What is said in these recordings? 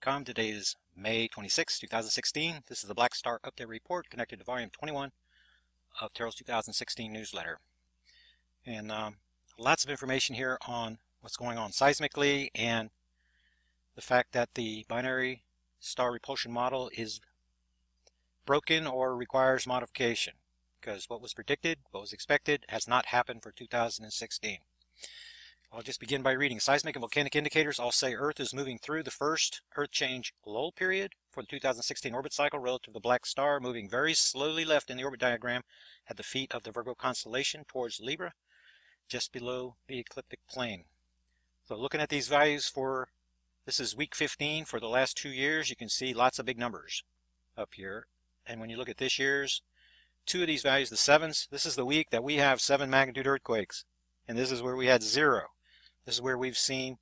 Astronomy.com. Today is May 26, 2016. This is the Black Star Update Report connected to Volume 21 of Terrell's 2016 newsletter. And lots of information here on what's going on seismically and the fact that the binary star repulsion model is broken or requires modification, because what was predicted, what was expected, has not happened for 2016. I'll just begin by reading. Seismic and volcanic indicators all say Earth is moving through the first Earth change lull period for the 2016 orbit cycle relative to the Black Star, moving very slowly left in the orbit diagram at the feet of the Virgo constellation towards Libra, just below the ecliptic plane. So looking at these values for, this is week 15 for the last 2 years, you can see lots of big numbers up here. And when you look at this year's, 2 of these values, the 7s, this is the week that we have 7 magnitude earthquakes. And this is where we had 0. This is where we've seen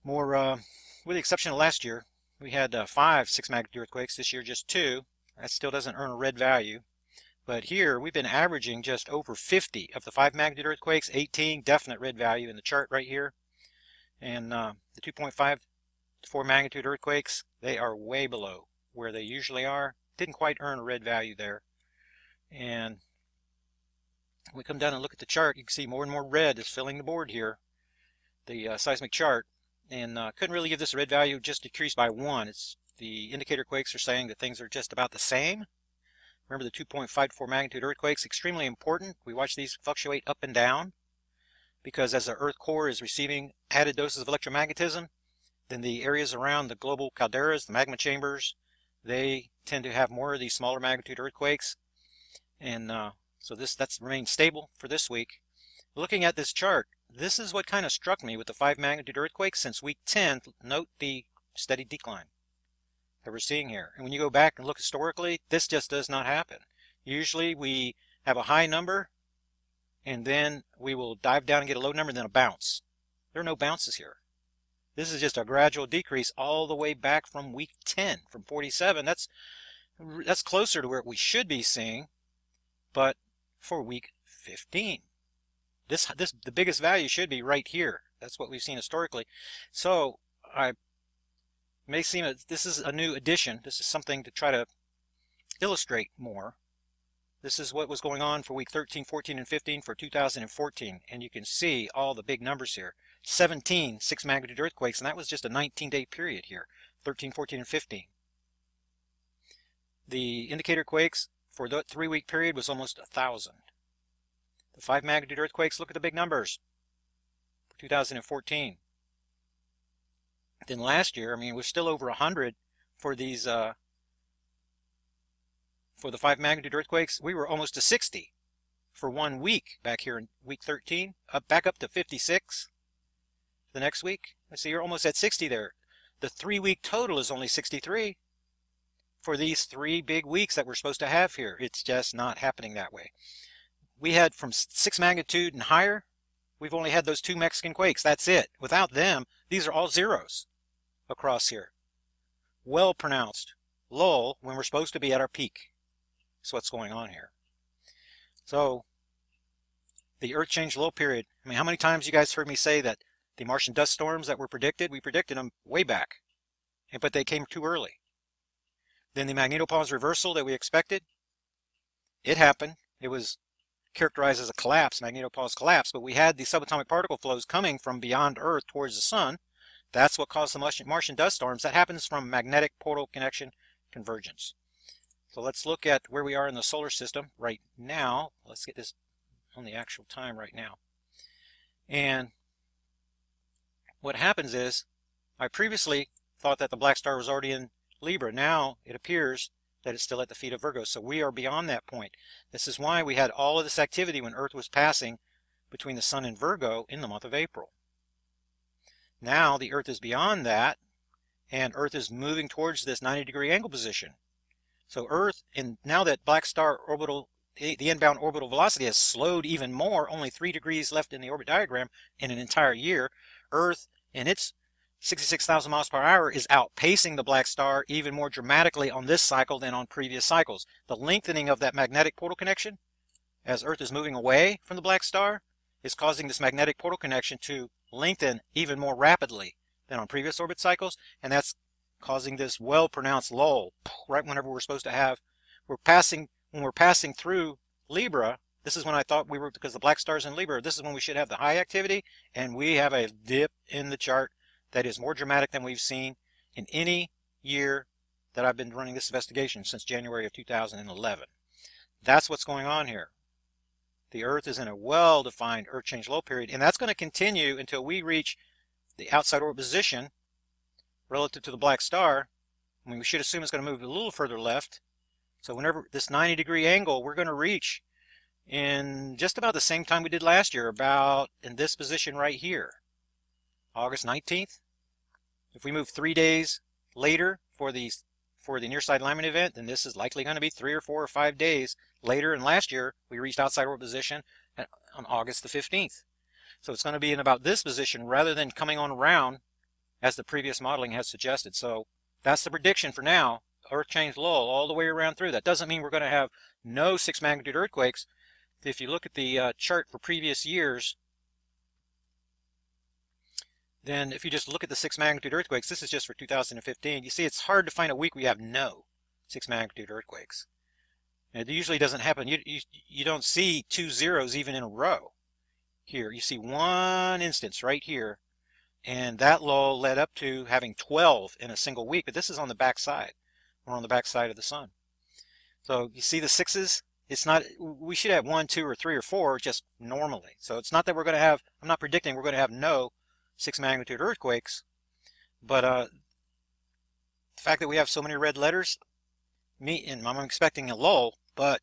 more, with the exception of last year, we had 5 6 magnitude earthquakes. This year just 2. That still doesn't earn a red value. But here we've been averaging just over 50 of the 5 magnitude earthquakes, 18 definite red value in the chart right here. And the 2.5 to 4 magnitude earthquakes, they are way below where they usually are. Didn't quite earn a red value there. And when we come down and look at the chart, you can see more and more red is filling the board here, the seismic chart, and couldn't really give this a red value, just decreased by 1. It's the indicator quakes are saying that things are just about the same. Remember the 2.54 magnitude earthquakes, extremely important. We watch these fluctuate up and down because as the Earth core is receiving added doses of electromagnetism, then the areas around the global calderas, the magma chambers, they tend to have more of these smaller magnitude earthquakes, and so that's remained stable for this week. Looking at this chart, this is what kind of struck me with the 5 magnitude earthquakes since week 10. Note the steady decline that we're seeing here. And when you go back and look historically, this just does not happen. Usually we have a high number and then we will dive down and get a low number and then a bounce. There are no bounces here. This is just a gradual decrease all the way back from week 10, from 47. That's closer to where we should be seeing, but for week 15. The biggest value should be right here. That's what we've seen historically. So I may seem that this is a new addition. This is something to try to illustrate more. This is what was going on for week 13, 14, and 15 for 2014. And you can see all the big numbers here. 17 6 magnitude earthquakes, and that was just a 19-day period here. 13, 14, and 15. The indicator quakes for the 3-week period was almost 1,000. The 5 magnitude earthquakes, look at the big numbers for 2014. Then last year, I mean, we're still over 100 for these, for the 5 magnitude earthquakes. We were almost to 60 for 1 week back here in week 13, back up to 56 the next week. Let's see, you're almost at 60 there. The 3-week total is only 63 for these 3 big weeks that we're supposed to have here. It's just not happening that way. We had from 6 magnitude and higher, we've only had those 2 Mexican quakes. That's it. Without them, these are all zeros across here. Well pronounced lull when we're supposed to be at our peak. That's what's going on here. So the Earth change lull period, I mean, how many times you guys heard me say that the Martian dust storms that were predicted, we predicted them way back, but they came too early. Then the magnetopause reversal that we expected, it happened. It was characterized as a collapse, magnetopause collapse, but we had the subatomic particle flows coming from beyond Earth towards the Sun. That's what caused the Martian dust storms. That happens from magnetic portal connection convergence. So let's look at where we are in the solar system right now. Let's get this on the actual time right now. And what happens is, I previously thought that the Black Star was already in Libra. Now it appears that it's still at the feet of Virgo. So we are beyond that point. This is why we had all of this activity when Earth was passing between the Sun and Virgo in the month of April. Now the Earth is beyond that, and Earth is moving towards this 90-degree angle position. So Earth, and now that Black Star orbital, the inbound orbital velocity has slowed even more, only 3 degrees left in the orbit diagram in an entire year, Earth in its 66,000 miles per hour is outpacing the Black Star even more dramatically on this cycle than on previous cycles. The lengthening of that magnetic portal connection as Earth is moving away from the Black Star is causing this magnetic portal connection to lengthen even more rapidly than on previous orbit cycles, and that's causing this well-pronounced lull right whenever we're supposed to have, when we're passing through Libra. This is when I thought we were, because the black star's in Libra, this is when we should have the high activity, and we have a dip in the chart that is more dramatic than we've seen in any year that I've been running this investigation since January of 2011. That's what's going on here. The Earth is in a well-defined Earth change low period, and that's going to continue until we reach the outside orbit position relative to the black star. I mean, we should assume it's going to move a little further left. So whenever this 90-degree angle, we're going to reach in just about the same time we did last year, about in this position right here, August 19th. If we move 3 days later for the near side alignment event, then this is likely going to be 3 or 4 or 5 days later. And last year we reached outside orbit position on August the 15th. So it's going to be in about this position rather than coming on around as the previous modeling has suggested. So that's the prediction for now. Earth change lull all the way around through. That doesn't mean we're going to have no 6 magnitude earthquakes. If you look at the chart for previous years, then if you just look at the 6 magnitude earthquakes, this is just for 2015, you see it's hard to find a week we have no 6 magnitude earthquakes. And it usually doesn't happen. You don't see 2 zeros even in a row. Here you see one instance right here, and that lull led up to having 12 in a single week, but this is on the back side. We're on the back side of the sun. So you see the 6s? It's not, we should have 1, 2, or 3, or 4 just normally. So it's not that we're going to have, I'm not predicting we're going to have no 6 magnitude earthquakes, but the fact that we have so many red letters, and I'm expecting a lull, but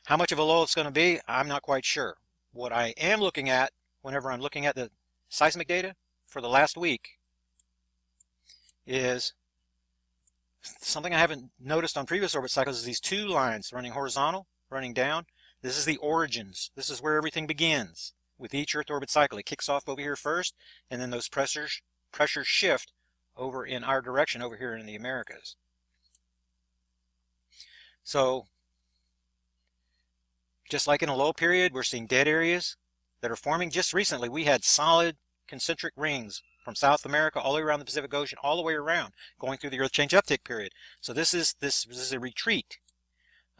how much of a lull it's going to be, I'm not quite sure. What I am looking at whenever I'm looking at the seismic data for the last week is something I haven't noticed on previous orbit cycles, is these 2 lines running horizontal, running down. This is the origins. This is where everything begins. With each Earth orbit cycle, it kicks off over here first, and then those pressures shift over in our direction over here in the Americas. So just like in a low period, we're seeing dead areas that are forming. Just recently, we had solid concentric rings from South America all the way around the Pacific Ocean, all the way around, going through the Earth change uptick period. So this is a retreat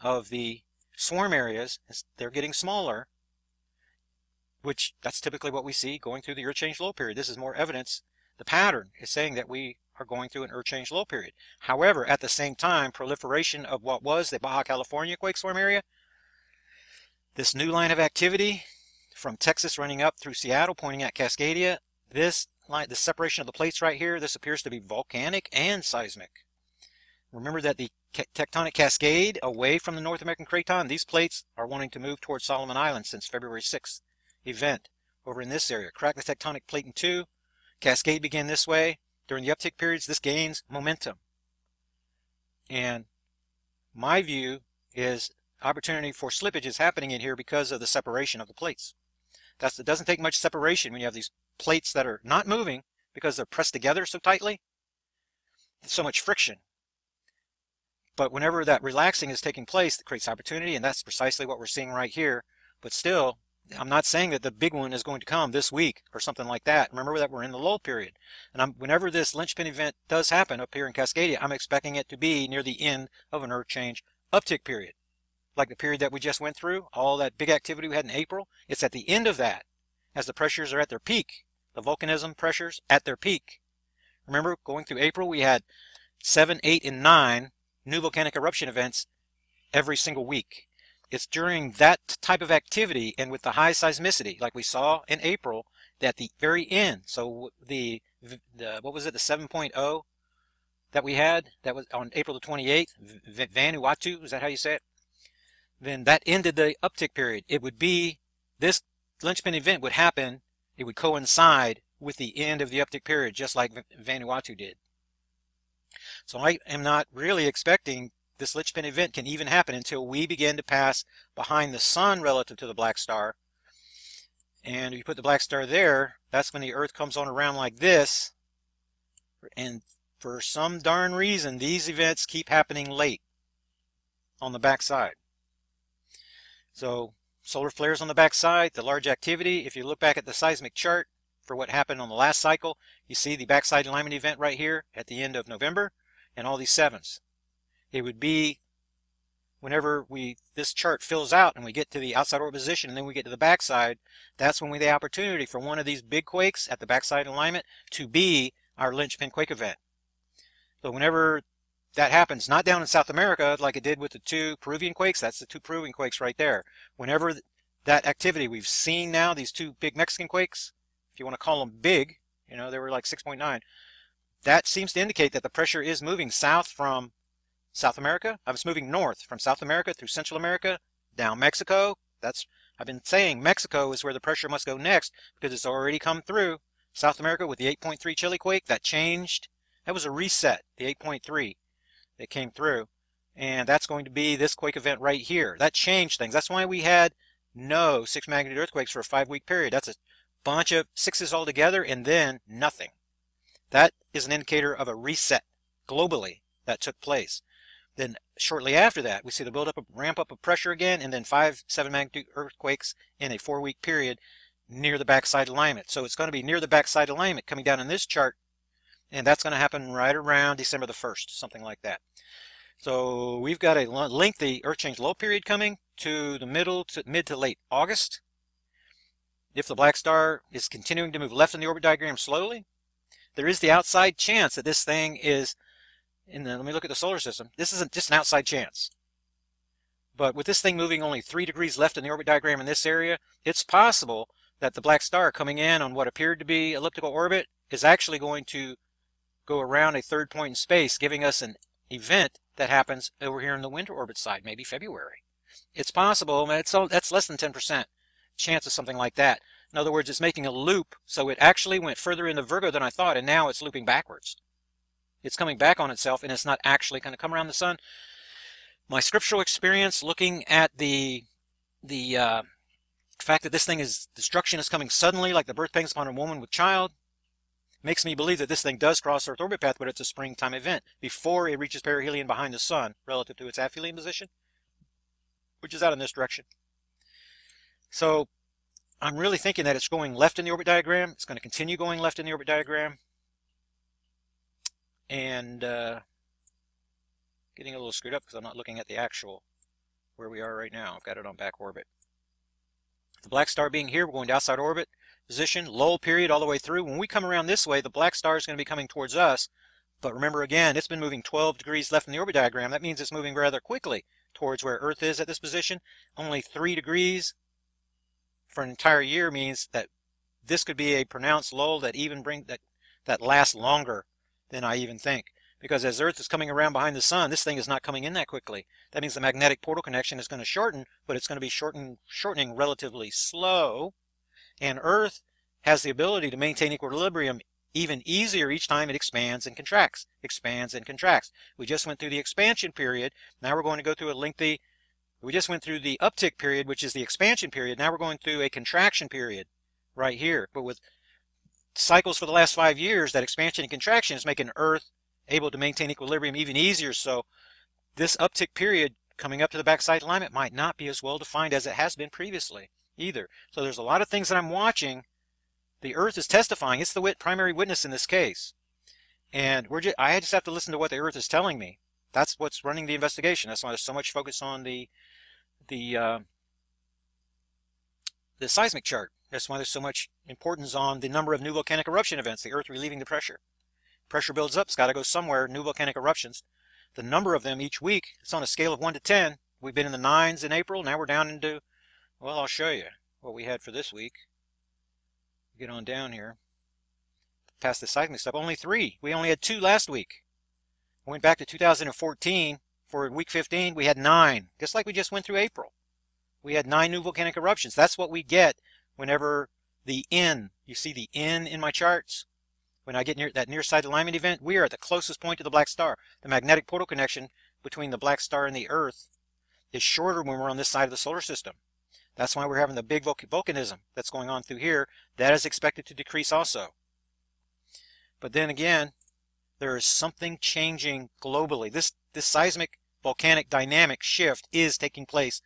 of the swarm areas. They're getting smaller, which that's typically what we see going through the Earth change low period. This is more evidence. The pattern is saying that we are going through an Earth change low period. However, at the same time, proliferation of what was the Baja California quake swarm area, this new line of activity from Texas running up through Seattle, pointing at Cascadia, this line, the separation of the plates right here, this appears to be volcanic and seismic. Remember that the tectonic cascade away from the North American craton, these plates are wanting to move towards Solomon Islands since February 6th event over in this area. Crack the tectonic plate in 2, cascade began this way. During the uptick periods, this gains momentum. And my view is opportunity for slippage is happening in here because of the separation of the plates. It doesn't take much separation when you have these plates that are not moving because they're pressed together so tightly. There's so much friction. But whenever that relaxing is taking place, it creates opportunity, and that's precisely what we're seeing right here. But still, I'm not saying that the big one is going to come this week or something like that. Remember that we're in the lull period. And whenever this linchpin event does happen up here in Cascadia, I'm expecting it to be near the end of an Earth change uptick period. Like the period that we just went through, all that big activity we had in April, it's at the end of that, as the pressures are at their peak, the volcanism pressures at their peak. Remember, going through April, we had 7, 8, and 9 new volcanic eruption events every single week. It's during that type of activity and with the high seismicity, like we saw in April, that the very end, so what was it, the 7.0 that we had, that was on April the 28th, Vanuatu, is that how you say it? Then that ended the uptick period. It would be, this linchpin event would happen, it would coincide with the end of the uptick period, just like Vanuatu did. So I am not really expecting this linchpin event can even happen until we begin to pass behind the sun relative to the black star. And if you put the black star there, that's when the Earth comes on around like this. And for some darn reason, these events keep happening late on the back side. So solar flares on the back side, the large activity. If you look back at the seismic chart, for what happened on the last cycle. You see the backside alignment event right here at the end of November and all these 7s. It would be whenever this chart fills out and we get to the outside orbit position and then we get to the backside, that's when we have the opportunity for one of these big quakes at the backside alignment to be our linchpin quake event. So whenever that happens, not down in South America like it did with the 2 Peruvian quakes, that's the 2 Peruvian quakes right there. Whenever that activity we've seen now, these 2 big Mexican quakes, if you want to call them big, you know, they were like 6.9, that seems to indicate that the pressure is moving south from South America. It's moving north from South America through Central America, down Mexico. I've been saying Mexico is where the pressure must go next because it's already come through South America with the 8.3 Chile quake. That changed. That was a reset, the 8.3 that came through. And that's going to be this quake event right here. That changed things. That's why we had no 6 magnitude earthquakes for a 5-week period. That's a bunch of 6s all together and then nothing. That is an indicator of a reset globally that took place. Then shortly after that, we see the buildup, ramp up of pressure again, and then 5 7 magnitude earthquakes in a 4-week period near the backside alignment. So it's going to be near the backside alignment coming down in this chart, and that's going to happen right around December the 1st, something like that. So we've got a lengthy earth change low period coming to the mid to late August. If the black star is continuing to move left in the orbit diagram slowly, there is the outside chance that this thing is let me look at the solar system. This isn't just an outside chance. But with this thing moving only 3 degrees left in the orbit diagram in this area, it's possible that the black star coming in on what appeared to be elliptical orbit is actually going to go around a 3rd point in space, giving us an event that happens over here in the winter orbit side, maybe February. It's possible, that's less than 10% chance of something like that. In other words, it's making a loop, so it actually went further into Virgo than I thought, and now it's looping backwards. It's coming back on itself, and it's not actually going to come around the sun. My scriptural experience looking at the fact that this thing destruction is coming suddenly, like the birth pangs upon a woman with child, makes me believe that this thing does cross Earth orbit path, but it's a springtime event before it reaches perihelion behind the sun relative to its aphelion position, which is out in this direction. So I'm really thinking that it's going left in the orbit diagram. It's going to continue going left in the orbit diagram. And getting a little screwed up because I'm not looking at the actual where we are right now. I've got it on back orbit. The black star being here, we're going to outside orbit position, lull period all the way through. When we come around this way, the black star is going to be coming towards us. But remember again, it's been moving 12 degrees left in the orbit diagram. That means it's moving rather quickly towards where Earth is at this position. Only 3 degrees for an entire year means that this could be a pronounced lull that even that lasts longer than I even think. Because as Earth is coming around behind the sun, this thing is not coming in that quickly. That means the magnetic portal connection is going to shorten, but it's going to be shortening relatively slow. And Earth has the ability to maintain equilibrium even easier each time it expands and contracts. Expands and contracts. We just went through the expansion period. Now we're going to go through we just went through the uptick period, which is the expansion period. Now we're going through a contraction period right here. But with cycles for the last 5 years, that expansion and contraction is making Earth able to maintain equilibrium even easier. So this uptick period coming up to the backside alignment might not be as well defined as it has been previously either. So there's a lot of things that I'm watching. The Earth is testifying. It's the primary witness in this case. And I just have to listen to what the Earth is telling me. That's what's running the investigation. That's why there's so much focus on the seismic chart. That's why there's so much importance on the number of new volcanic eruption events, the Earth relieving the pressure. Pressure builds up, it's got to go somewhere, new volcanic eruptions. The number of them each week, it's on a scale of 1 to 10. We've been in the 9s in April, now we're down into, well, I'll show you what we had for this week. Get on down here. Past the seismic stuff, only 3. We only had 2 last week. I went back to 2014, for week 15, we had 9, just like we just went through April. We had 9 new volcanic eruptions. That's what we get whenever the N, you see the N in my charts? When I get near that near side alignment event, we are at the closest point to the black star. The magnetic portal connection between the black star and the Earth is shorter when we're on this side of the solar system. That's why we're having the big volcanism that's going on through here. That is expected to decrease also. But then again, there is something changing globally. This seismic volcanic dynamic shift is taking place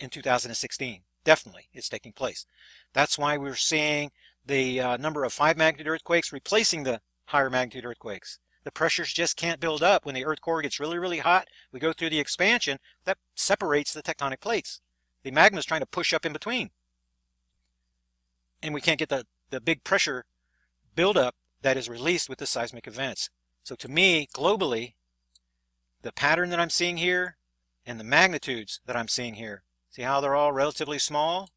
in 2016. Definitely it's taking place. That's why we're seeing the number of 5 magnitude earthquakes replacing the higher magnitude earthquakes. The pressures just can't build up. When the earth core gets really, really hot, we go through the expansion that separates the tectonic plates. The magma is trying to push up in between. And we can't get the big pressure buildup that is released with the seismic events. So to me, globally, the pattern that I'm seeing here and the magnitudes that I'm seeing here, see how they're all relatively small?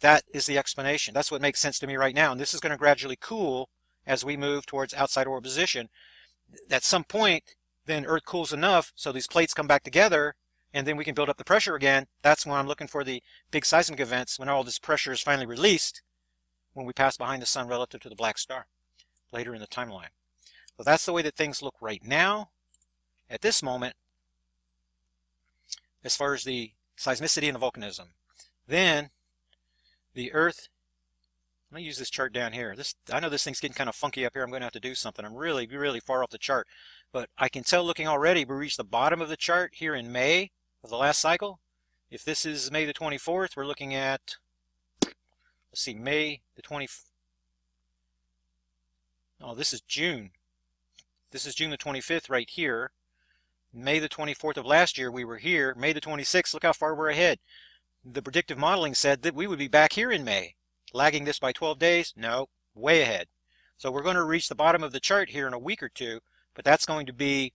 That is the explanation. That's what makes sense to me right now. And this is going to gradually cool as we move towards outside orbital position. At some point, then Earth cools enough so these plates come back together, and then we can build up the pressure again. That's when I'm looking for the big seismic events, when all this pressure is finally released, when we pass behind the sun relative to the black star later in the timeline. So that's the way that things look right now at this moment as far as the seismicity and the volcanism. Then the Earth, let me use this chart down here. I know this thing's getting kind of funky up here. I'm going to have to do something. I'm really, really far off the chart. But I can tell looking already, we reached the bottom of the chart here in May of the last cycle. If this is May the 24th, we're looking at, let's see, May the 20th. Oh, this is June. This is June the 25th right here. May the 24th of last year, we were here. May the 26th, look how far we're ahead. The predictive modeling said that we would be back here in May. Lagging this by 12 days? No, way ahead. So we're going to reach the bottom of the chart here in a week or two, but that's going to be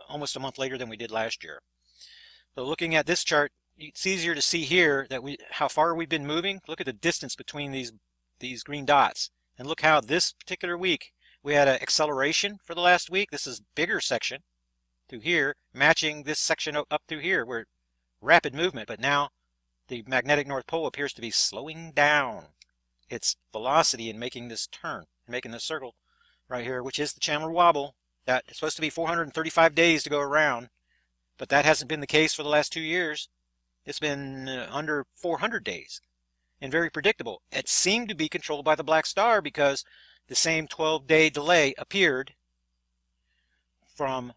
almost a month later than we did last year. So looking at this chart, it's easier to see here that how far we've been moving. Look at the distance between these green dots. And look how this particular week we had an acceleration for the last week. This is bigger section through here, matching this section up through here where rapid movement, but now the magnetic North Pole appears to be slowing down its velocity in making this turn, making this circle right here, which is the Chandler wobble. That is supposed to be 435 days to go around, but that hasn't been the case for the last 2 years. It's been under 400 days and very predictable. It seemed to be controlled by the black star because the same 12-day delay appeared from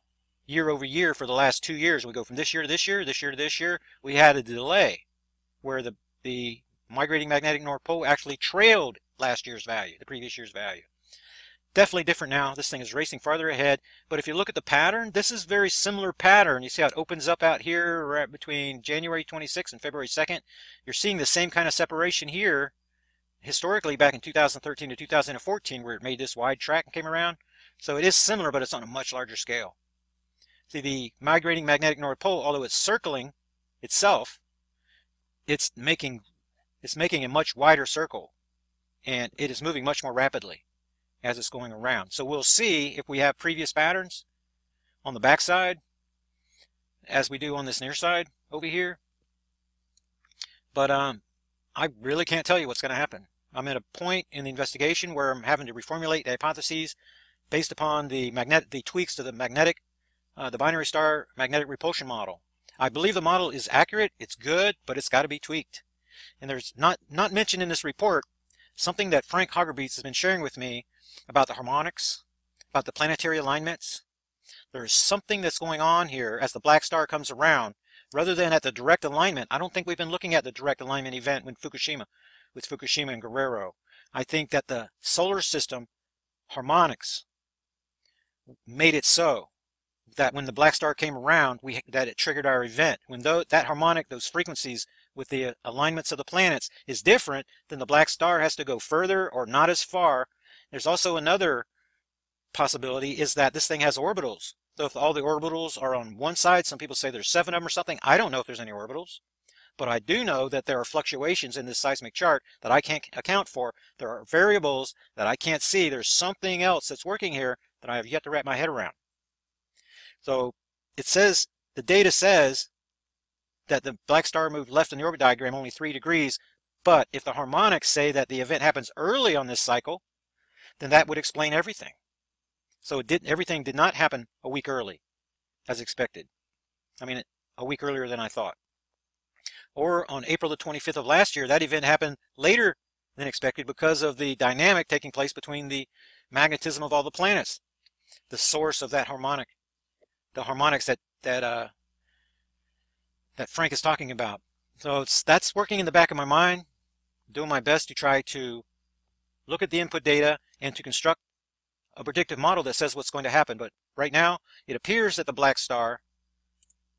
year over year for the last 2 years. We go from this year to this year, this year to this year. We had a delay where the migrating magnetic North Pole actually trailed last year's value, the previous year's value. Definitely different now. This thing is racing farther ahead. But if you look at the pattern, this is a very similar pattern. You see how it opens up out here right between January 26th and February 2nd. You're seeing the same kind of separation here historically back in 2013 to 2014 where it made this wide track and came around. So it is similar, but it's on a much larger scale. See, the migrating magnetic North Pole, although it's circling itself, it's making a much wider circle, and it is moving much more rapidly as it's going around. So we'll see if we have previous patterns on the back side as we do on this near side over here. But I really can't tell you what's going to happen. I'm at a point in the investigation where I'm having to reformulate the hypotheses based upon the tweaks to the binary star magnetic repulsion model. I believe the model is accurate, it's good, but it's got to be tweaked. And there's not mentioned in this report something that Frank Hagerbeets has been sharing with me about the harmonics, about the planetary alignments. There's something that's going on here as the black star comes around. Rather than at the direct alignment, I don't think we've been looking at the direct alignment event with Fukushima and Guerrero. I think that the solar system harmonics made it so that when the black star came around, that it triggered our event. When that harmonic, those frequencies with the alignments of the planets is different, then the black star has to go further or not as far. There's also another possibility is that this thing has orbitals. So if all the orbitals are on one side, some people say there's 7 of them or something. I don't know if there's any orbitals, but I do know that there are fluctuations in this seismic chart that I can't account for. There are variables that I can't see. There's something else that's working here that I have yet to wrap my head around. So it says, the data says that the black star moved left in the orbit diagram only 3 degrees, but if the harmonics say that the event happens early on this cycle, then that would explain everything. So everything did not happen a week early, as expected. I mean, a week earlier than I thought. Or on April the 25th of last year, that event happened later than expected because of the dynamic taking place between the magnetism of all the planets, the source of that harmonic, the harmonics that Frank is talking about. So that's working in the back of my mind. doing my best to try to look at the input data and to construct a predictive model that says what's going to happen. But right now, it appears that the black star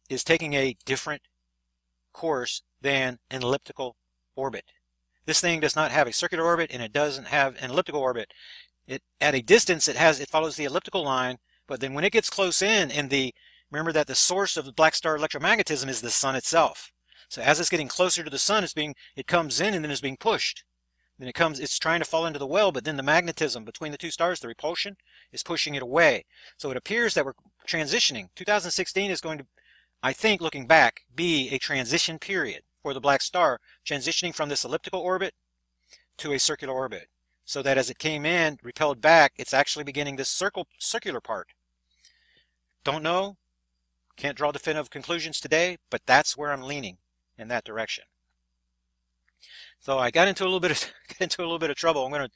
is taking a different course than an elliptical orbit. This thing does not have a circular orbit, and it doesn't have an elliptical orbit. At a distance, it follows the elliptical line, but then when it gets close in, and remember that the source of the black star electromagnetism is the sun itself. So as it's getting closer to the sun, it comes in and then is being pushed. Then it's trying to fall into the well, but then the magnetism between the two stars, the repulsion, is pushing it away. So it appears that we're transitioning. 2016 is going to, I think, looking back, be a transition period for the black star, transitioning from this elliptical orbit to a circular orbit. So that as it came in, repelled back, it's actually beginning this circular part. Don't know, can't draw definitive conclusions today, but that's where I'm leaning, in that direction. So I got into a little bit of trouble. I'm going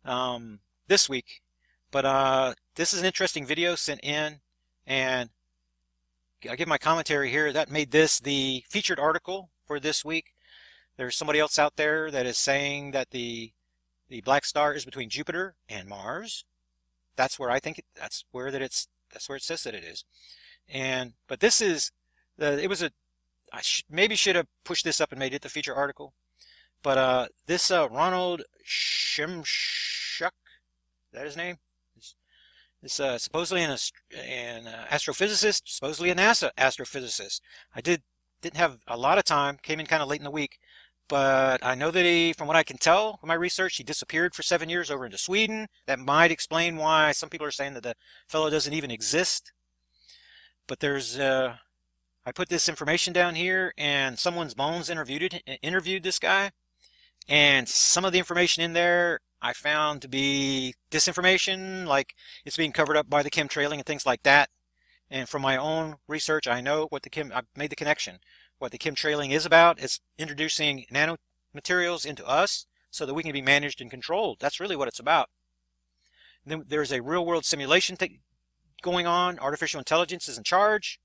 to this week, but this is an interesting video sent in, and I'll give my commentary here. That made this the featured article for this week. There's somebody else out there that is saying that the black star is between Jupiter and Mars. That's where I think that's where it says that it is. But this is I maybe should have pushed this up and made it the feature article. But this Ronald Shimshuk, is that his name? This supposedly an astrophysicist, supposedly a NASA astrophysicist. I didn't have a lot of time, came in kind of late in the week, but I know that from what I can tell from my research, he disappeared for 7 years over into Sweden. That might explain why some people are saying that the fellow doesn't even exist. But there's I put this information down here, and someone's Bones interviewed this guy, and some of the information in there I found to be disinformation, like it's being covered up by the chemtrailing and things like that. And from my own research, I know what I've made the connection. What the chemtrailing is about is introducing nanomaterials into us so that we can be managed and controlled. That's really what it's about. And then there's a real-world simulation going on. Artificial intelligence is in charge,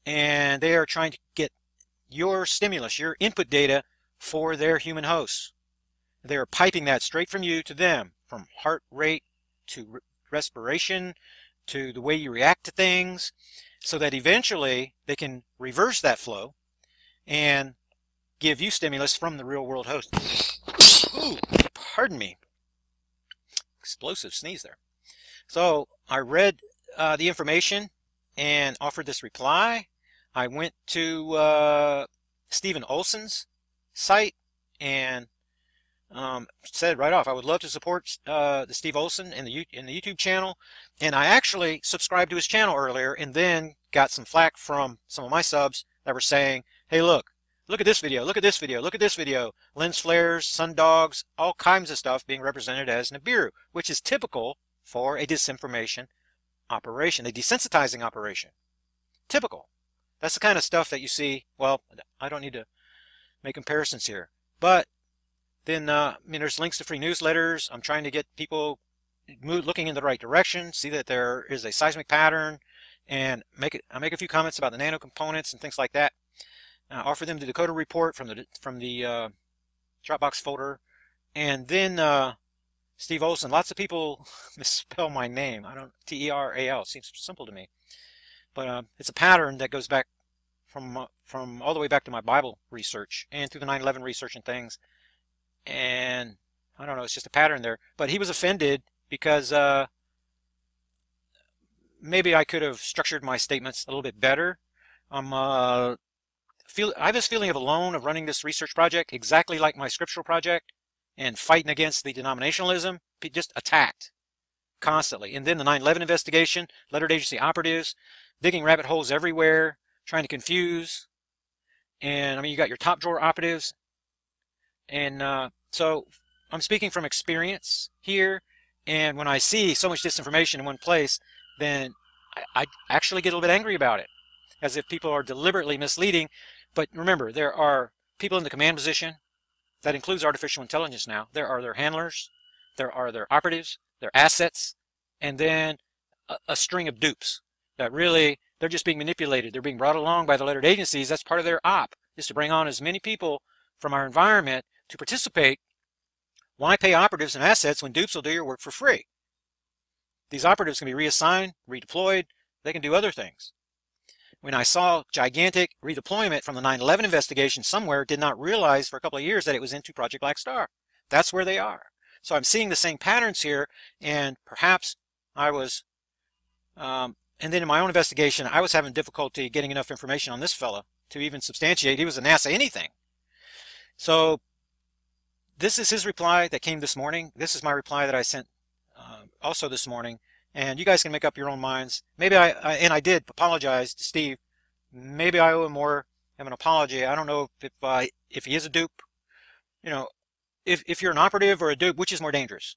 and they are trying to get your stimulus, your input data for their human hosts. They are piping that straight from you to them, from heart rate to respiration to the way you react to things, so that eventually they can reverse that flow and give you stimulus from the real world host. Ooh, pardon me. Explosive sneeze there. So I read the information and offered this reply. I went to Stephen Olson's site and said right off, I would love to support the Steve Olson in the YouTube channel, and I actually subscribed to his channel earlier, and then got some flack from some of my subs that were saying, "Hey, look at this video, look at this video, look at this video." Lens flares, sundogs, all kinds of stuff being represented as Nibiru, which is typical for a disinformation operation, a desensitizing operation. Typical. That's the kind of stuff that you see. Well, I don't need to make comparisons here, but then, there's links to free newsletters. I'm trying to get people looking in the right direction, see that there is a seismic pattern, and I make a few comments about the nano components and things like that. Offer them the Dakota report from the Dropbox folder, and then Steve Olson. Lots of people misspell my name. T-E-R-A-L. Seems simple to me, but it's a pattern that goes back from all the way back to my Bible research and through the 9/11 research and things. And I don't know, it's just a pattern there. But he was offended because maybe I could have structured my statements a little bit better. I have this feeling of alone of running this research project, exactly like my scriptural project, and fighting against the denominationalism, just attacked constantly. And then the 9/11 investigation, lettered agency operatives, digging rabbit holes everywhere, trying to confuse. And you got your top drawer operatives. And so I'm speaking from experience here, and when I see so much disinformation in one place, then I actually get a little bit angry about it, as if people are deliberately misleading. But remember, there are people in the command position. That includes artificial intelligence now. There are their handlers, there are their operatives, their assets, and then a string of dupes that really, they're just being manipulated. They're being brought along by the lettered agencies. That's part of their op, is to bring on as many people from our environment to participate Why pay operatives and assets when dupes will do your work for free? These operatives can be reassigned, redeployed, they can do other things. When I saw gigantic redeployment from the 9/11 investigation somewhere, did not realize for a couple of years that it was into Project Black Star. That's where they are. So I'm seeing the same patterns here, and perhaps I was, and then in my own investigation, I was having difficulty getting enough information on this fella to even substantiate he was a NASA anything. So this is his reply that came this morning. This is my reply that I sent also this morning. And you guys can make up your own minds. Maybe I did apologize to Steve. Maybe I owe him more of an apology. I don't know if he is a dupe. You know, if you're an operative or a dupe, which is more dangerous?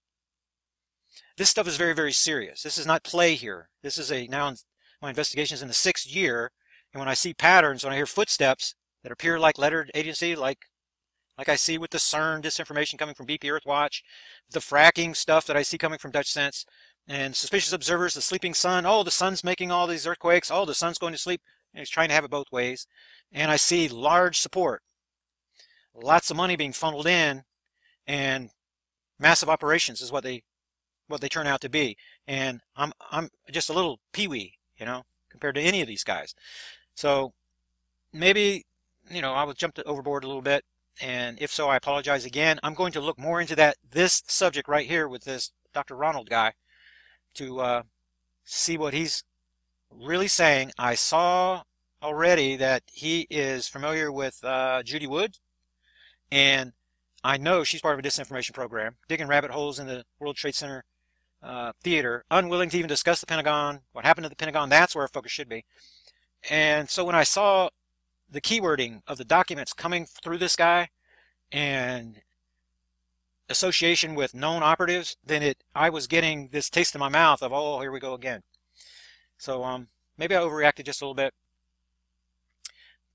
This stuff is very, very serious. This is not play here. This is now my investigation is in the 6th year, and when I see patterns, when I hear footsteps that appear like lettered agency, like I see with the CERN disinformation coming from BP Earthwatch, the fracking stuff that I see coming from Dutch Sense, and suspicious observers, the sleeping sun. Oh, the sun's making all these earthquakes. Oh, the sun's going to sleep. And he's trying to have it both ways. And I see large support, lots of money being funneled in, and massive operations is what they turn out to be. And I'm just a little peewee, you know, compared to any of these guys. So maybe, you know, I was jumped overboard a little bit. And if so, I apologize again. I'm going to look more into this subject right here with this Dr. Ronald guy to see what he's really saying. I saw already that he is familiar with Judy Wood, and I know she's part of a disinformation program, digging rabbit holes in the World Trade Center theater, unwilling to even discuss the Pentagon, what happened to the Pentagon. That's where our focus should be. And so when I saw the keywording of the documents coming through this guy and association with known operatives, then I was getting this taste in my mouth of, oh, here we go again. So maybe I overreacted just a little bit,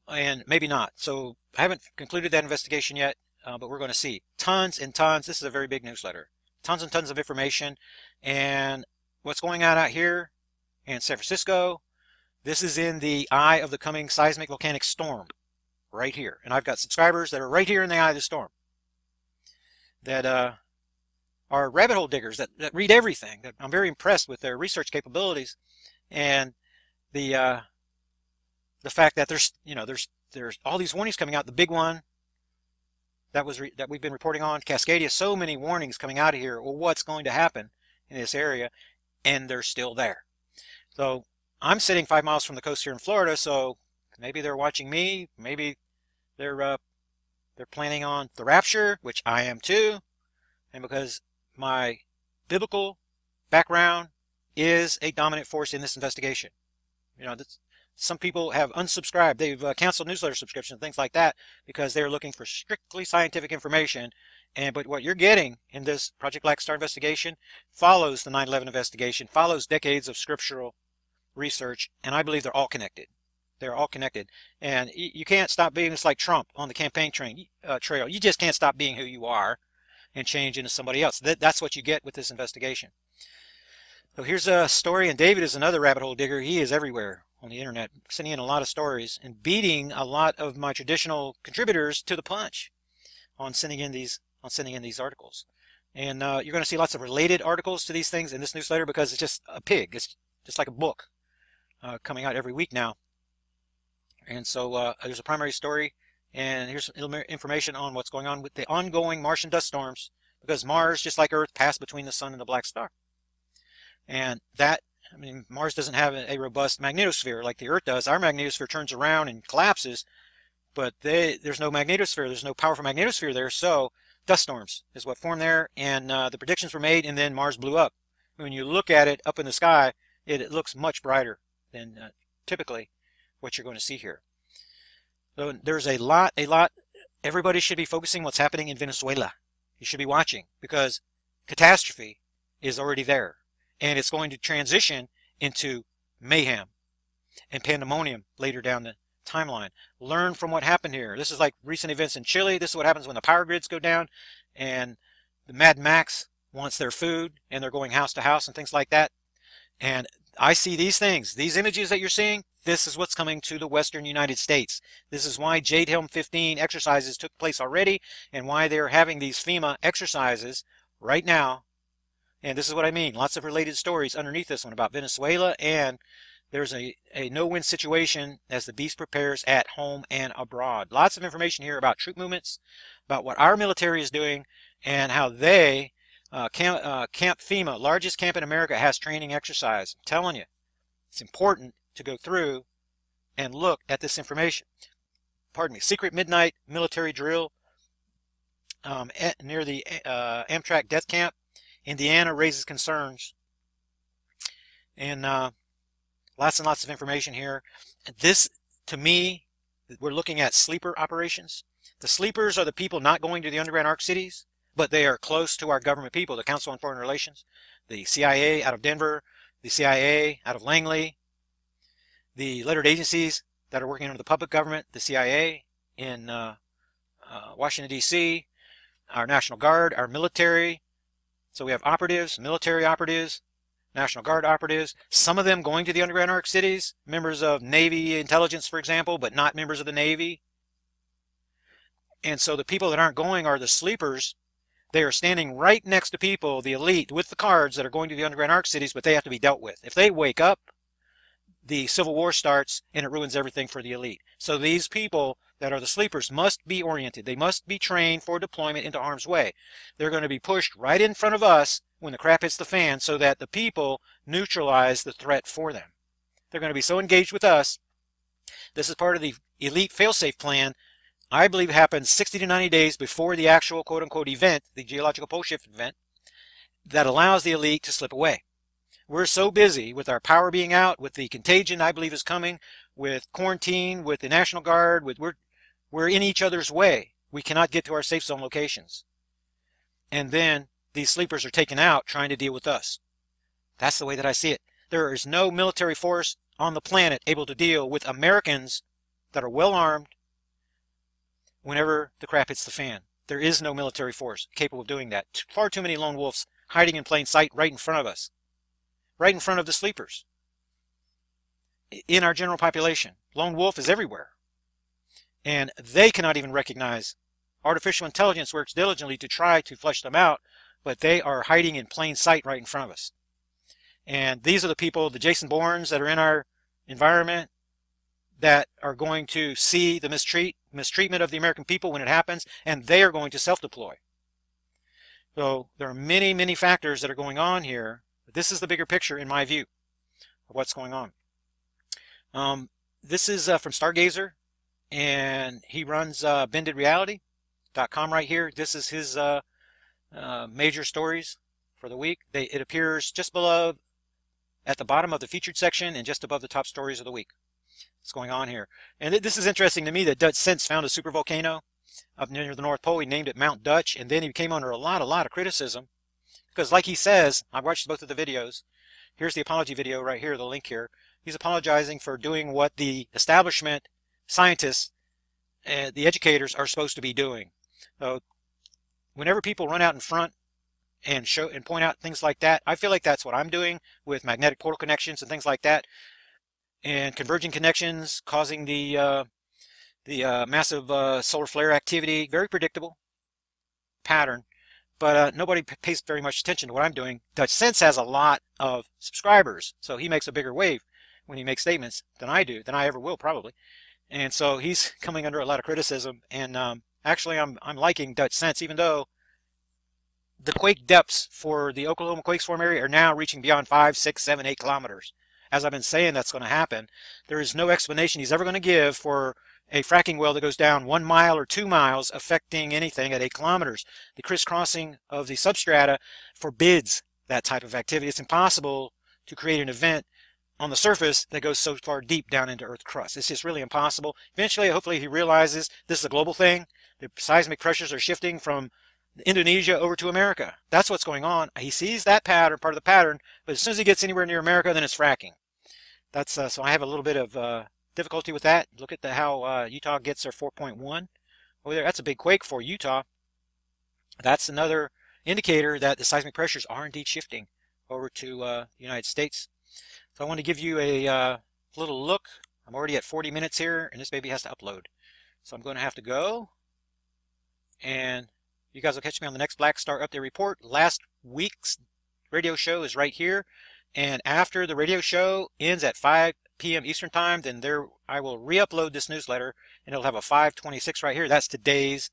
and maybe not. So I haven't concluded that investigation yet, but we're going to see tons and tons. This is a very big newsletter, tons and tons of information. And what's going on out here in San Francisco, this is in the eye of the coming seismic volcanic storm right here. And I've got subscribers that are right here in the eye of the storm that are rabbit hole diggers that read everything. That I'm very impressed with their research capabilities, and the fact that there's all these warnings coming out. The big one that we've been reporting on, Cascadia, so many warnings coming out of here. Well, what's going to happen in this area? And they're still there. So I'm sitting 5 miles from the coast here in Florida, so maybe they're watching me. Maybe they're planning on the rapture, which I am too. And because my biblical background is a dominant force in this investigation. You know, some people have unsubscribed. They've canceled newsletter subscriptions, things like that, because they're looking for strictly scientific information. But what you're getting in this Project Black Star investigation follows the 9/11 investigation, follows decades of scriptural research, and I believe they're all connected. They're all connected. And you can't stop being just like Trump on the campaign trail. You just can't stop being who you are and change into somebody else. That's what you get with this investigation. So here's a story, and David is another rabbit hole digger. He is everywhere on the internet, sending in a lot of stories and beating a lot of my traditional contributors to the punch on sending in these articles. And you're going to see lots of related articles to these things in this newsletter because it's just a pig. It's just like a book coming out every week now. And so there's a primary story, and here's some information on what's going on with the ongoing Martian dust storms, because Mars, just like Earth, passed between the sun and the black star. And that, I mean, Mars doesn't have a robust magnetosphere like the Earth does. Our magnetosphere turns around and collapses, but there's no magnetosphere. There's no powerful magnetosphere there, so dust storms is what formed there, and the predictions were made, and then Mars blew up. When you look at it up in the sky, it looks much brighter than typically what you're going to see here. So there's a lot. Everybody should be focusing what's happening in Venezuela. You should be watching, because catastrophe is already there, and it's going to transition into mayhem and pandemonium later down the timeline. Learn from what happened here. This is like recent events in Chile. This is what happens when the power grids go down, and the Mad Max wants their food, and they're going house to house and things like that. And I see these things, these images that you're seeing. This is what's coming to the western United States. This is why Jade Helm 15 exercises took place already, and why they're having these FEMA exercises right now. And this is what I mean. Lots of related stories underneath this one about Venezuela, and there's a no-win situation as the beast prepares at home and abroad. Lots of information here about troop movements, about what our military is doing, and how they, Camp FEMA, largest camp in America, has training exercise. I'm telling you, it's important to go through and look at this information. Pardon me. Secret midnight military drill near the Amtrak death camp. Indiana raises concerns. And lots and lots of information here. This, to me, we're looking at sleeper operations. The sleepers are the people not going to the underground ARC cities, but they are close to our government people, the Council on Foreign Relations, the CIA out of Denver, the CIA out of Langley, the lettered agencies that are working under the public government, the CIA in Washington, D.C., our National Guard, our military. So we have operatives, military operatives, National Guard operatives, some of them going to the underground ARC cities, members of Navy intelligence, for example, but not members of the Navy. And so the people that aren't going are the sleepers. They are standing right next to people, the elite, with the cards that are going to the underground ARC cities, but they have to be dealt with. If they wake up, the Civil War starts and it ruins everything for the elite. So these people that are the sleepers must be oriented. They must be trained for deployment into harm's way. They're going to be pushed right in front of us when the crap hits the fan so that the people neutralize the threat for them. They're going to be so engaged with us. This is part of the elite failsafe plan. I believe happens 60 to 90 days before the actual quote-unquote event, the geological pole shift event, that allows the elite to slip away. We're so busy with our power being out, with the contagion I believe is coming, with quarantine, with the National Guard, with we're in each other's way. We cannot get to our safe zone locations. And then these sleepers are taken out trying to deal with us. That's the way that I see it. There is no military force on the planet able to deal with Americans that are well armed whenever the crap hits the fan. There is no military force capable of doing that. Far too many lone wolves hiding in plain sight right in front of us. Right in front of the sleepers. In our general population. Lone wolf is everywhere. And they cannot even recognize. Artificial intelligence works diligently to try to flush them out, but they are hiding in plain sight right in front of us. And these are the people, the Jason Bournes that are in our environment, that are going to see the mistreatment of the American people when it happens, and they are going to self-deploy. So there are many, many factors that are going on here. This is the bigger picture, in my view, of what's going on. This is from Stargazer, and he runs bendedreality.com right here. This is his major stories for the week. It appears just below, at the bottom of the featured section, and just above the top stories of the week. What's going on here? And this is interesting to me that Dutch Sense found a supervolcano up near the North Pole. He named it Mount Dutch, and then he came under a lot of criticism. Because like he says, I've watched both of the videos. Here's the apology video right here, the link here. He's apologizing for doing what the establishment scientists and the educators are supposed to be doing. So whenever people run out in front and show and point out things like that, I feel like that's what I'm doing with magnetic portal connections and things like that, and converging connections causing the massive solar flare activity. Very predictable pattern. But nobody pays very much attention to what I'm doing. Dutch Sense has a lot of subscribers, so he makes a bigger wave when he makes statements than I do, than I ever will probably. And so he's coming under a lot of criticism. And actually, I'm liking Dutch Sense, even though the quake depths for the Oklahoma quake swarm area are now reaching beyond 5, 6, 7, 8 kilometers. As I've been saying, that's going to happen. There is no explanation he's ever going to give for a fracking well that goes down 1 mile or 2 miles affecting anything at 8 kilometers. The crisscrossing of the substrata forbids that type of activity. It's impossible to create an event on the surface that goes so far deep down into Earth's crust. It's just really impossible. Eventually, hopefully he realizes this is a global thing. The seismic pressures are shifting from Indonesia over to America. That's what's going on. He sees that pattern, part of the pattern, but as soon as he gets anywhere near America, then it's fracking. That's so I have a little bit of difficulty with that. Look at how Utah gets their 4.1 over there. That's a big quake for Utah. That's another indicator that the seismic pressures are indeed shifting over to the United States. So I want to give you a little look. I'm already at 40 minutes here, and this baby has to upload. So I'm going to have to go, and you guys will catch me on the next Black Star Update Report. Last week's radio show is right here, and after the radio show ends at 5 p.m. Eastern Time, then I will re-upload this newsletter, and it'll have a 5:26 right here. That's today's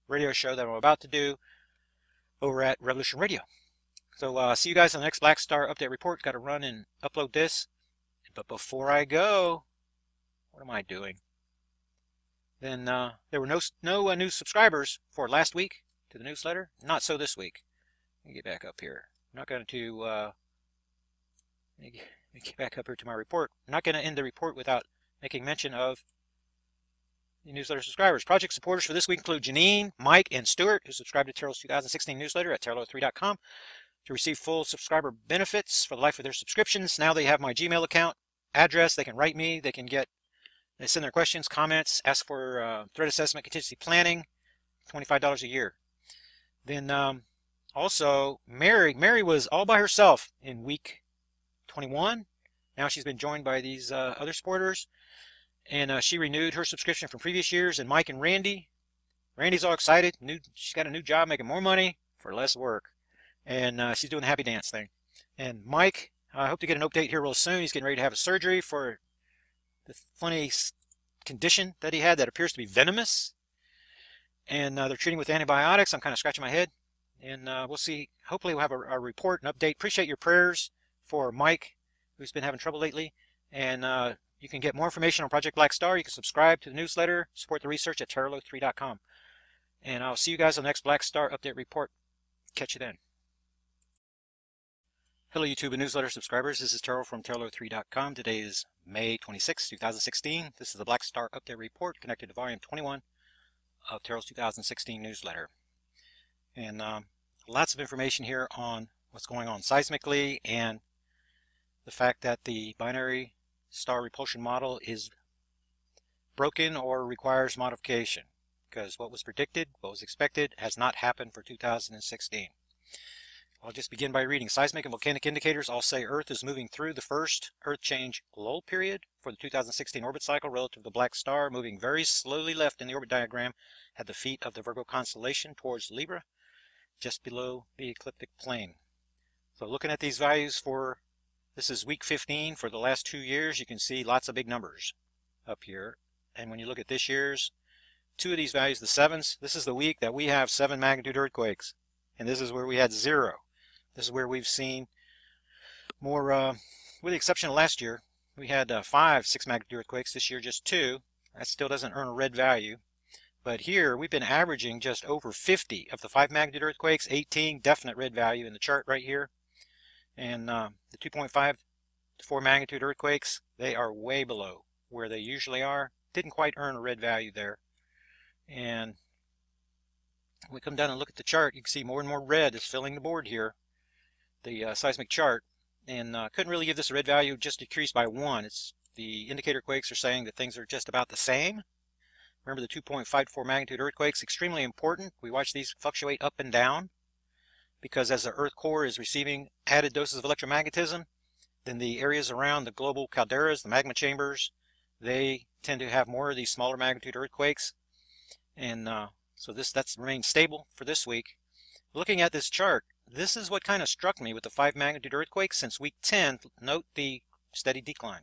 radio show that I'm about to do over at Revolution Radio. So see you guys on the next Black Star Update Report. Got to run and upload this. But before I go, what am I doing? Then there were no new subscribers for last week to the newsletter. Not so this week. Let me get back up here. I'm not going to let me get back up here to my report. I'm not going to end the report without making mention of the newsletter subscribers. Project supporters for this week include Janine, Mike, and Stuart, who subscribed to Terrell's 2016 newsletter at terrell3.com. To receive full subscriber benefits for the life of their subscriptions. Now they have my Gmail account address. They can write me. They send their questions, comments, ask for threat assessment, contingency planning, $25 a year. Then also Mary was all by herself in week 21. Now she's been joined by these other supporters, and she renewed her subscription from previous years. And Mike and Randy's all excited. She's got a new job, making more money for less work. And she's doing the happy dance thing. And Mike, I hope to get an update here real soon. He's getting ready to have a surgery for the funny condition that he had that appears to be venomous. And they're treating with antibiotics. I'm kind of scratching my head. And we'll see. Hopefully we'll have a report, an update. Appreciate your prayers for Mike, who's been having trouble lately. And you can get more information on Project Black Star. You can subscribe to the newsletter, support the research at terrell3.com. And I'll see you guys on the next Black Star Update Report. Catch you then. Hello YouTube and newsletter subscribers, this is Terrell from terrell3.com. Today is May 26, 2016. This is the Black Star Update Report connected to volume 21 of Terrell's 2016 newsletter. And lots of information here on what's going on seismically and the fact that the binary star repulsion model is broken or requires modification, because what was predicted, what was expected, has not happened for 2016. I'll just begin by reading. Seismic and volcanic indicators all say Earth is moving through the first Earth change lull period for the 2016 orbit cycle relative to the Black Star, moving very slowly left in the orbit diagram at the feet of the Virgo constellation towards Libra, just below the ecliptic plane. So looking at these values this is week 15 for the last 2 years, you can see lots of big numbers up here. And when you look at this year's, 2 of these values, the 7s, this is the week that we have 7 magnitude earthquakes. And this is where we had 0. This is where we've seen more, with the exception of last year, we had 5 6 magnitude earthquakes. This year just 2. That still doesn't earn a red value. But here we've been averaging just over 50 of the 5 magnitude earthquakes, 18 definite red value in the chart right here. And the 2.5 to 4 magnitude earthquakes, they are way below where they usually are. Didn't quite earn a red value there. And when we come down and look at the chart, you can see more and more red is filling the board here, the seismic chart, and couldn't really give this a red value, just decreased by 1. The indicator quakes are saying that things are just about the same. Remember the 2.54 magnitude earthquakes, extremely important. We watch these fluctuate up and down because as the Earth core is receiving added doses of electromagnetism, then the areas around the global calderas, the magma chambers, they tend to have more of these smaller magnitude earthquakes. And so that's remained stable for this week. Looking at this chart, this is what kind of struck me with the 5 magnitude earthquakes since week 10. Note the steady decline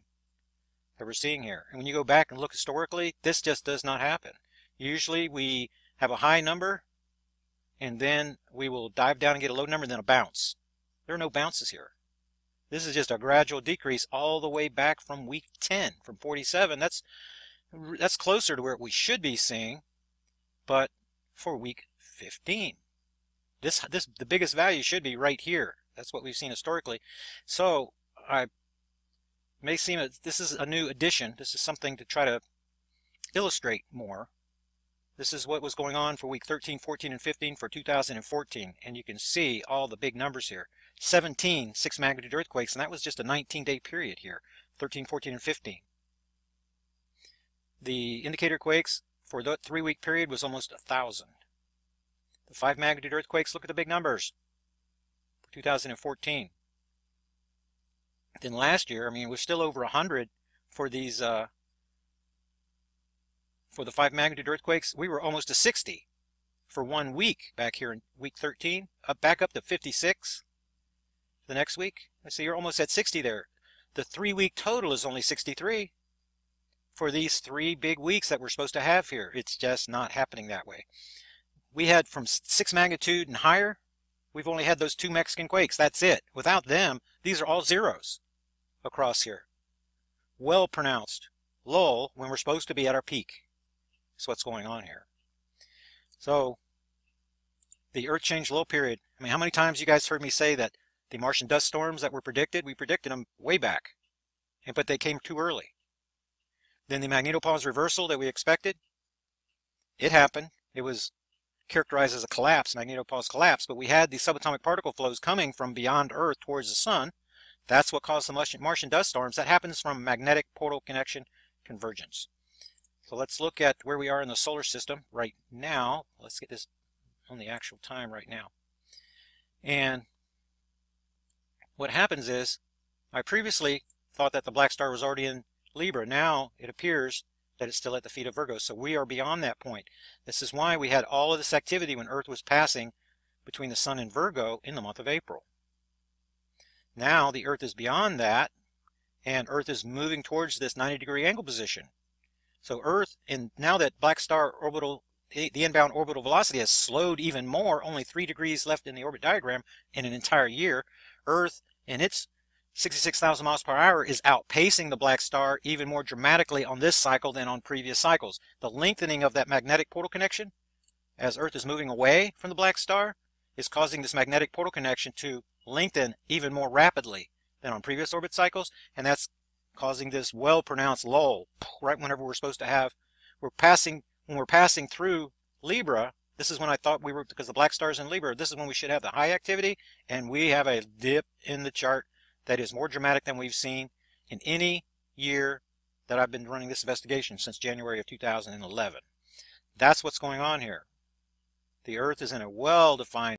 that we're seeing here. And when you go back and look historically, this just does not happen. Usually we have a high number and then we will dive down and get a low number and then a bounce. There are no bounces here. This is just a gradual decrease all the way back from week 10, from 47. That's closer to where we should be seeing, but for week 15. The biggest value should be right here. That's what we've seen historically. So I may seem that this is a new addition. This is something to try to illustrate more. This is what was going on for week 13, 14, and 15 for 2014. And you can see all the big numbers here. 17 6 magnitude earthquakes, and that was just a 19-day period here. 13, 14, and 15. The indicator quakes for the 3-week period was almost 1,000. The 5 magnitude earthquakes, look at the big numbers for 2014. Then last year, I mean, we're still over 100 for these, for the 5 magnitude earthquakes. We were almost to 60 for 1 week back here in week 13, back up to 56 the next week. Let's see, you're almost at 60 there. The 3-week total is only 63 for these 3 big weeks that we're supposed to have here. It's just not happening that way. We had from 6 magnitude and higher, we've only had those 2 Mexican quakes. That's it. Without them, these are all zeros across here. Well pronounced lull when we're supposed to be at our peak. That's what's going on here. So the Earth change lull period. I mean, how many times you guys heard me say that the Martian dust storms that were predicted, we predicted them way back, but they came too early. Then the magnetopause reversal that we expected, it happened. It was characterized as a collapse, magnetopause collapse, but we had the subatomic particle flows coming from beyond Earth towards the sun. That's what caused the Martian dust storms. That happens from magnetic portal connection convergence. So let's look at where we are in the solar system right now. Let's get this on the actual time right now. And what happens is, I previously thought that the black star was already in Libra. Now it appears that it's still at the feet of Virgo. So we are beyond that point. This is why we had all of this activity when Earth was passing between the sun and Virgo in the month of April. Now the Earth is beyond that, and Earth is moving towards this 90-degree angle position. So Earth, and now that black star orbital, the inbound orbital velocity has slowed even more, only 3 degrees left in the orbit diagram in an entire year, Earth in its 66,000 miles per hour is outpacing the black star even more dramatically on this cycle than on previous cycles. The lengthening of that magnetic portal connection as Earth is moving away from the black star is causing this magnetic portal connection to lengthen even more rapidly than on previous orbit cycles, and that's causing this well-pronounced lull right whenever we're supposed to have, when we're passing through Libra. This is when I thought we were, because the black star is in Libra, this is when we should have the high activity, and we have a dip in the chart that is more dramatic than we've seen in any year that I've been running this investigation since January of 2011. That's what's going on here. The Earth is in a well-defined